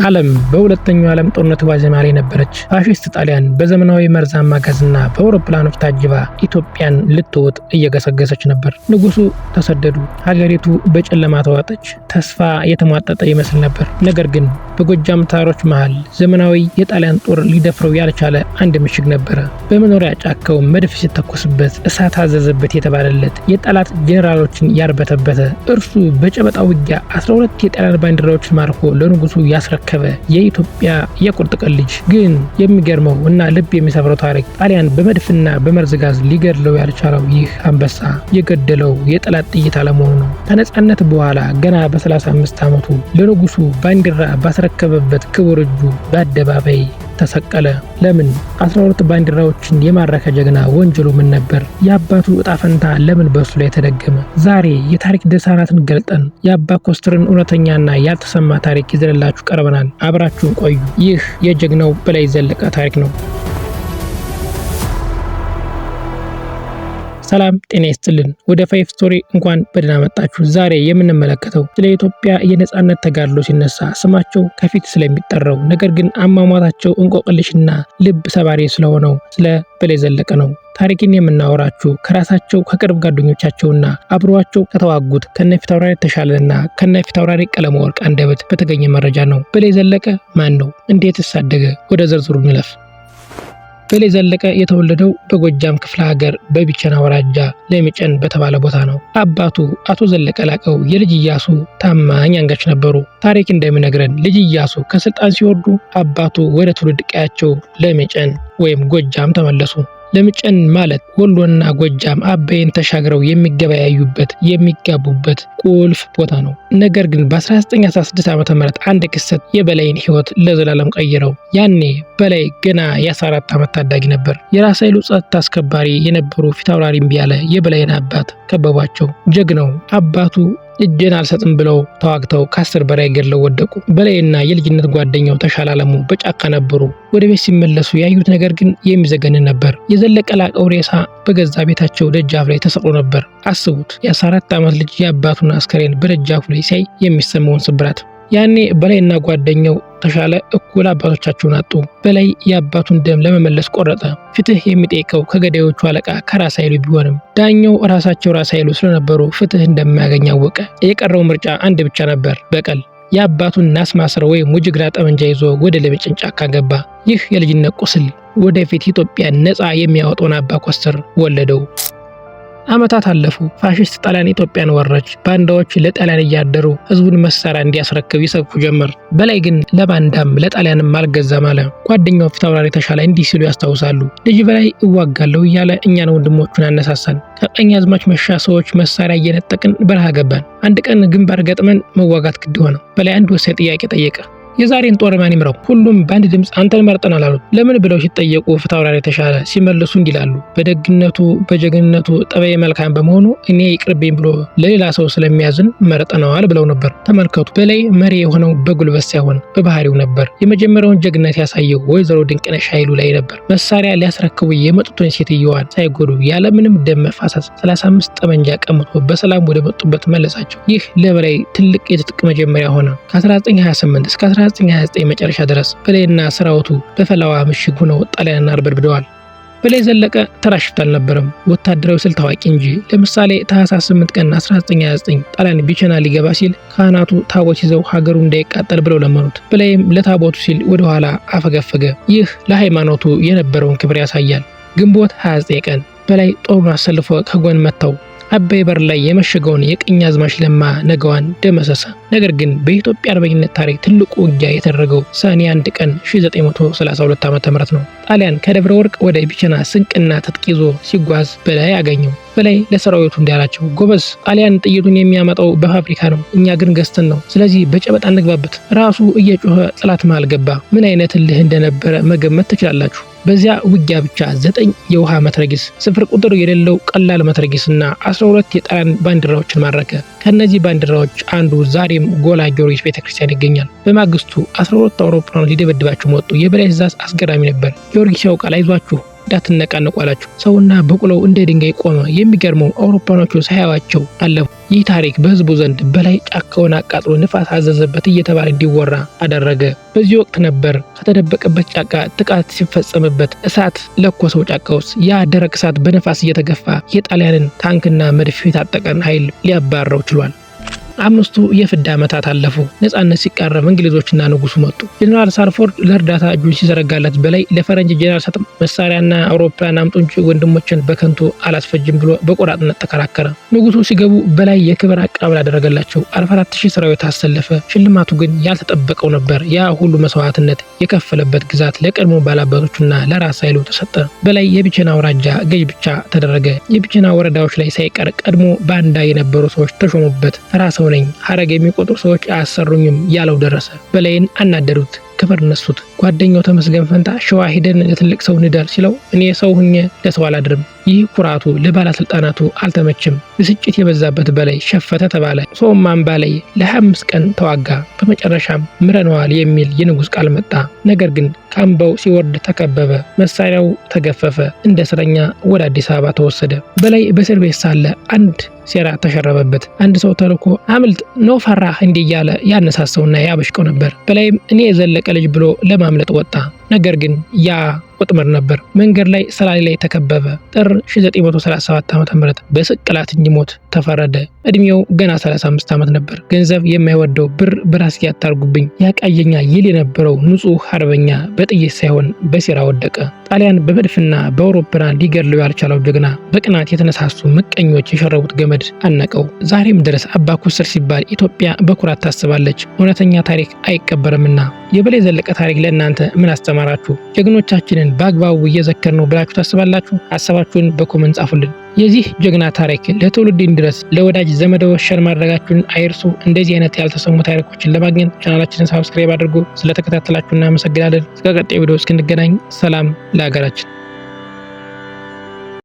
ዓለም በሁለተኛው ዓለም ጦርነት ዋዜማ ላይ ነበረች። ፋሺስት ጣሊያን በዘመናዊ መርዛማ ጋዝና በአውሮፕላኖች ታጅባ ኢትዮጵያን ልትወጥ እየገሰገሰች ነበር። ንጉሱ ተሰደዱ። ሀገሪቱ በጨለማ ተዋጠች። ተስፋ የተሟጠጠ ይመስል ነበር። ነገር ግን በጎጃም ተራሮች መሃል ዘመናዊ የጣሊያን ጦር ሊደፍረው ያልቻለ አንድ ምሽግ ነበረ። በመኖሪያ ጫካው መድፍ ሲተኮስበት እሳት አዘዘበት የተባለለት የጠላት ጄኔራሎችን ያርበተበተ እርሱ በጨበጣ ውጊያ 12 የጣሊያን ባንዲራዎችን ማርኮ ለንጉሱ ያስረከበ የኢትዮጵያ የቁርጥ ቀን ልጅ። ግን የሚገርመው እና ልብ የሚሰብረው ታሪክ ጣሊያን በመድፍና በመርዝ ጋዝ ሊገድለው ያልቻለው ይህ አንበሳ የገደለው የጠላት ጥይት አለመሆኑ ነው። ከነጻነት በኋላ ገና በ35 ዓመቱ ለንጉሱ ባንዲራ ባስረከበበት ክቡር እጁ በአደባባይ ተሰቀለ። ለምን? 12 ባንዲራዎችን የማረከ ጀግና ወንጀሉ ምን ነበር? የአባቱ እጣ ፈንታ ለምን በሱ ላይ ተደገመ? ዛሬ የታሪክ ድርሳናትን ገልጠን የአባ ኮስትርን እውነተኛና ያልተሰማ ታሪክ ይዘንላችሁ ቀርበናል። አብራችሁን ቆዩ። ይህ የጀግናው በላይ ዘለቀ ታሪክ ነው። ሰላም ጤና ይስጥልን። ወደ ፋይፍ ስቶሪ እንኳን በደህና መጣችሁ። ዛሬ የምንመለከተው ስለ ኢትዮጵያ የነጻነት ተጋድሎ ሲነሳ ስማቸው ከፊት ስለሚጠራው ነገር ግን አሟሟታቸው እንቆቅልሽና ልብ ሰባሪ ስለሆነው ስለ በላይ ዘለቀ ነው። ታሪክን የምናወራችሁ ከራሳቸው ከቅርብ ጓደኞቻቸውና አብሯቸው ከተዋጉት ከነፊታውራሪ ተሻለና ከነፊታውራሪ ቀለመወርቅ አንደበት በተገኘ መረጃ ነው። በላይ ዘለቀ ማን ነው? እንዴትስ አደገ? ወደ ዝርዝሩ እንለፍ። በላይ ዘለቀ የተወለደው በጎጃም ክፍለ ሀገር በቢቸና ወራጃ ለሚጨን በተባለ ቦታ ነው። አባቱ አቶ ዘለቀ ላቀው የልጅ ኢያሱ ታማኝ አንጋች ነበሩ። ታሪክ እንደሚነግረን ልጅ ኢያሱ ከስልጣን ሲወርዱ አባቱ ወደ ትውልድ ቀያቸው ለሚጨን ወይም ጎጃም ተመለሱ። ለሚጨን ማለት ወሎና ጎጃም አባይን ተሻግረው የሚገበያዩበት የሚጋቡበት ቁልፍ ቦታ ነው። ነገር ግን በ1916 ዓ.ም አንድ ክስተት የበላይን ሕይወት ለዘላለም ቀይረው። ያኔ በላይ ገና የ14 ዓመት ታዳጊ ነበር። የራስ ኃይሉ ጸጥታ አስከባሪ የነበሩ ፊታውራሪ እምቢያለ የበላይን አባት ከበቧቸው። ጀግናው አባቱ እጄን አልሰጥም ብለው ተዋግተው ከ10 በላይ ገድለው ወደቁ። በላይና የልጅነት ጓደኛው ተሻለ አለሙ በጫካ ነበሩ። ወደ ቤት ሲመለሱ ያዩት ነገር ግን የሚዘገንን ነበር። የዘለቀ ላቀው ሬሳ በገዛ ቤታቸው ደጃፍ ላይ ተሰቅሎ ነበር። አስቡት፣ የ14 ዓመት ልጅ የአባቱን አስከሬን በደጃፉ ላይ ሲያይ የሚሰማውን ስብራት። ያኔ በላይና ጓደኛው ተሻለ እኩል አባቶቻቸውን አጡ። በላይ የአባቱን ደም ለመመለስ ቆረጠ። ፍትህ የሚጠይቀው ከገዳዮቹ አለቃ ከራስ ኃይሉ ቢሆንም ዳኛው ራሳቸው ራስ ኃይሉ ስለነበሩ ፍትህ እንደማያገኝ አወቀ። የቀረው ምርጫ አንድ ብቻ ነበር፣ በቀል። የአባቱን ናስ ማሰር ወይም ውጅግራ ጠመንጃ ይዞ ወደ ለሚጨን ጫካ ገባ። ይህ የልጅነት ቁስል ወደፊት ኢትዮጵያን ነፃ የሚያወጣውን አባ ኮስተር ወለደው። ዓመታት አለፉ። ፋሺስት ጣሊያን ኢትዮጵያን ወረች። ባንዳዎች ለጣሊያን እያደሩ ህዝቡን መሳሪያ እንዲያስረክብ ይሰብኩ ጀመር። በላይ ግን ለባንዳም ለጣሊያንም አልገዛም አለ። ጓደኛው ፊታውራሪ ተሻለ እንዲህ ሲሉ ያስታውሳሉ። ልጅ በላይ እዋጋለሁ እያለ እኛን ወንድሞቹን አነሳሳን። ከቀኛዝማች መሻ ሰዎች መሳሪያ እየነጠቅን በረሃ ገባን። አንድ ቀን ግንባር ገጥመን መዋጋት ግድ ሆነ። በላይ አንድ ወሳኝ ጥያቄ ጠየቀ። የዛሬን ጦር ማን ይምራው? ሁሉም በአንድ ድምፅ አንተን መርጠናል አሉት። ለምን ብለው ሲጠየቁ ፊታውራሪ ተሻለ ሲመልሱ እንዲላሉ፣ በደግነቱ በጀግንነቱ ጠባይ መልካም በመሆኑ እኔ ይቅርብኝ ብሎ ለሌላ ሰው ስለሚያዝን መርጠናል ብለው ነበር። ተመልከቱ፣ በላይ መሪ የሆነው በጉልበት ሳይሆን በባህሪው ነበር። የመጀመሪያውን ጀግነት ያሳየው ወይዘሮ ድንቅነሽ ኃይሉ ላይ ነበር። መሳሪያ ሊያስረክቡ የመጡትን ሴትዮዋን ሳይጎዱ ያለምንም ደም መፋሰስ 35 ጠመንጃ ቀምቶ በሰላም ወደ መጡበት መለሳቸው። ይህ ለበላይ ትልቅ የትጥቅ መጀመሪያ ሆነ። ከ1928 እስከ 1929 መጨረሻ ድረስ በላይና ሰራዊቱ በፈላዋ ምሽግ ሆነው ጣሊያንን አርበድብደዋል። በላይ ዘለቀ ተራ ሽፍታ አልነበረም፣ ወታደራዊ ስልት ታዋቂ እንጂ። ለምሳሌ ታህሳስ 8 ቀን 1929 ጣሊያን ቢቸና ሊገባ ሲል ካህናቱ ታቦት ይዘው ሀገሩ እንዳይቃጠል ብለው ለመኑት። በላይም ለታቦቱ ሲል ወደ ኋላ አፈገፈገ። ይህ ለሃይማኖቱ የነበረውን ክብር ያሳያል። ግንቦት 29 ቀን በላይ ጦሩን አሰልፎ ከጎን መታው። አባይ በር ላይ የመሸገውን የቀኛዝማች ለማ ነገዋን ደመሰሰ። ነገር ግን በኢትዮጵያ አርበኝነት ታሪክ ትልቁ ውጊያ የተደረገው ሰኔ 1 ቀን 1932 ዓ.ም ነው። ጣሊያን ከደብረ ወርቅ ወደ ቢቸና ስንቅና ትጥቅ ይዞ ሲጓዝ በላይ አገኘው። በላይ ለሰራዊቱ እንዲያላቸው፣ ጎበዝ፣ ጣሊያን ጥይቱን የሚያመጣው በፋብሪካ ነው፣ እኛ ግን ገዝተን ነው። ስለዚህ በጨበጣ እንግባበት። ራሱ እየጮኸ ጥላት መሃል ገባ። ምን አይነት እልህ እንደነበረ መገመት ትችላላችሁ። በዚያ ውጊያ ብቻ 9 የውሃ መትረጊስ፣ ስፍር ቁጥር የሌለው ቀላል መትረጊስና 12 የጣሊያን ባንዲራዎችን ማረከ። ከነዚህ ባንዲራዎች አንዱ ዛሬም ጎላ ጊዮርጊስ ቤተክርስቲያን ይገኛል። በማግስቱ 12 አውሮፕላኖች ሊደበድባቸው ወጡ። የበላይ ትዕዛዝ አስገራሚ ነበር። ጊዮርጊስ ያውቃል፣ አይዟችሁ እንዳትነቃነቁ አላቸው። ሰውና በቅሎው እንደ ድንጋይ ቆመ። የሚገርመው አውሮፕላኖቹ ሳያዩአቸው አለፉ። ይህ ታሪክ በህዝቡ ዘንድ በላይ ጫካውን አቃጥሎ ንፋስ አዘዘበት እየተባለ እንዲወራ አደረገ። በዚህ ወቅት ነበር ከተደበቀበት ጫካ ጥቃት ሲፈጸምበት እሳት ለኮሰው። ጫካ ውስጥ ያ ደረቅ እሳት በነፋስ እየተገፋ የጣሊያንን ታንክና መድፍ የታጠቀን ኃይል ሊያባረው ችሏል። 5 የፍዳ ዓመታት አለፉ። ነጻነት ሲቃረብ እንግሊዞችና ንጉሱ መጡ። ጀነራል ሳልፎርድ ለእርዳታ እጁን ሲዘረጋለት በላይ ለፈረንጅ ጀነራል ሰጥ መሳሪያና አውሮፕላን አምጡ እንጂ ወንድሞችን በከንቱ አላስፈጅም ብሎ በቆራጥነት ተከራከረ። ንጉሱ ሲገቡ በላይ የክብር አቀባበል አደረገላቸው። 44,000 ሰራዊት አሰለፈ። ሽልማቱ ግን ያልተጠበቀው ነበር። ያ ሁሉ መስዋዕትነት የከፈለበት ግዛት ለቀድሞ ባላባቶቹና ለራስ ኃይሉ ተሰጠ። በላይ የቢቸና አውራጃ ገዥ ብቻ ተደረገ። የቢቸና ወረዳዎች ላይ ሳይቀር ቀድሞ ባንዳ የነበሩ ሰዎች ተሾሙበት። ራሰው ነኝ ሐረግ የሚቆጥሩ ሰዎች አያሰሩኝም ያለው ደረሰ። በላይን አናደሩት፣ ክብር ነሱት። ጓደኛው ተመስገን ፈንታ ሸዋ ሄደን ለትልቅ ሰው ንደር ሲለው እኔ ሰው ሁኜ ለሰው አላድርም። ይህ ኩራቱ ለባለስልጣናቱ አልተመችም። ብስጭት የበዛበት በላይ ሸፈተ ተባለ። ሰውም አምባ ላይ ለ25 ቀን ተዋጋ። በመጨረሻም ምረነዋል የሚል የንጉስ ቃል መጣ። ነገር ግን ከአምባው ሲወርድ ተከበበ። መሳሪያው ተገፈፈ። እንደ እስረኛ ወደ አዲስ አበባ ተወሰደ። በላይ በእስር ቤት ሳለ አንድ ሴራ ተሸረበበት። አንድ ሰው ተልኮ አምልጥ ነው ፈራህ እንዲህ እያለ ያነሳሰውና ያበሽቀው ነበር። በላይም እኔ የዘለቀ ልጅ ብሎ ለማምለጥ ወጣ። ነገር ግን ያ ወጥመድ ነበር። መንገድ ላይ ሰላሌ ላይ ተከበበ። ጥር 1937 ዓ.ም በስቅላት እንዲሞት ተፈረደ። እድሜው ገና 35 ዓመት ነበር። ገንዘብ የማይወደው ብር በራስጌ ያታርጉብኝ ያቃየኛ ይል የነበረው ንጹህ አርበኛ በጥይት ሳይሆን በሴራ ወደቀ። ጣሊያን በመድፍና በአውሮፕላን ሊገድለው ያልቻለው ጀግና በቅናት የተነሳሱ ምቀኞች የሸረቡት ገመድ አነቀው። ዛሬም ድረስ አባ ኩስር ሲባል ኢትዮጵያ በኩራት ታስባለች። እውነተኛ ታሪክ አይቀበርምና። የበላይ ዘለቀ ታሪክ ለእናንተ ምን አስተማራችሁ? ጀግኖቻችንን በአግባቡ እየዘከር ነው ብላችሁ ታስባላችሁ? ሀሳባችሁን በኮመንት ጻፉልን። የዚህ ጀግና ታሪክ ለትውልድ እንዲደርስ ለወዳጅ ዘመዶ ሸር ማድረጋችሁን አይርሱ። እንደዚህ አይነት ያልተሰሙ ታሪኮችን ለማግኘት ቻናላችንን ሰብስክራይብ አድርጉ። ስለተከታተላችሁ እናመሰግናለን። እስከ ቀጣይ ቪዲዮ እስክንገናኝ ሰላም ለሀገራችን።